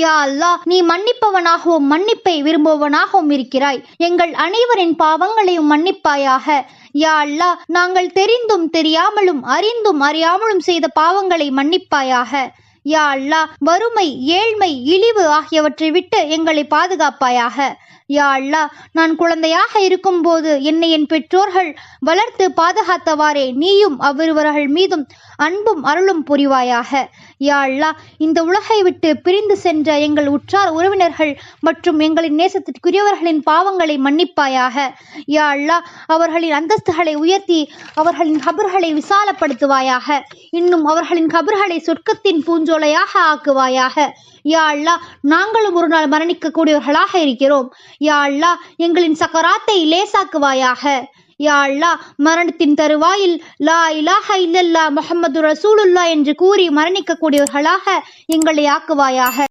யா அல்லாஹ், நீ மன்னிப்பவனாகவும் மன்னிப்பை விரும்புவனாகவும் இருக்கிறாய். எங்கள் அனைவரின் பாவங்களையும் மன்னிப்பாயாக. யா அல்லாஹ், நாங்கள் தெரிந்தும் தெரியாமலும் அறிந்தும் அறியாமலும் செய்த பாவங்களை மன்னிப்பாயாக. யா அல்லாஹ், வறுமை, ஏழ்மை, இழிவு ஆகியவற்றை விட்டு எங்களை பாதுகாப்பாயாக. யா அல்லாஹ், நான் குழந்தையாக இருக்கும்போது என்னை என் பெற்றோர்கள் வளர்த்து பாதுகாத்தவாறே நீயும் அவ்விருவர்கள் மீதும் அன்பும் அருளும் புரிவாயாக. யா அல்லாஹ், இந்த உலகை விட்டு பிரிந்து சென்ற எங்கள் உற்றார் உறவினர்கள் மற்றும் எங்களின் நேசத்திற்குரியவர்களின் பாவங்களை மன்னிப்பாயாக. யா அல்லாஹ், அவர்களின் அந்தஸ்துகளை உயர்த்தி அவர்களின் கபர்களை விசாலப்படுத்துவாயாக. இன்னும் அவர்களின் கபர்களை சொர்க்கத்தின் பூஞ்சோலையாக ஆக்குவாயாக. யா அல்லாஹ், நாங்களும் ஒரு நாள் மரணிக்கக்கூடியவர்களாக இருக்கிறோம். யா அல்லாஹ், எங்களின் சக்கராத்தை லேசாக்குவாயாக. யா அல்லாஹ், மரணத்தின் தருவாயில் லா இலாஹ இல்லல்லாஹ் முஹம்மது ரசூலுல்லாஹ் என்று கூறி மரணிக்கக்கூடியவர்களாக எங்களை ஆக்குவாயாக.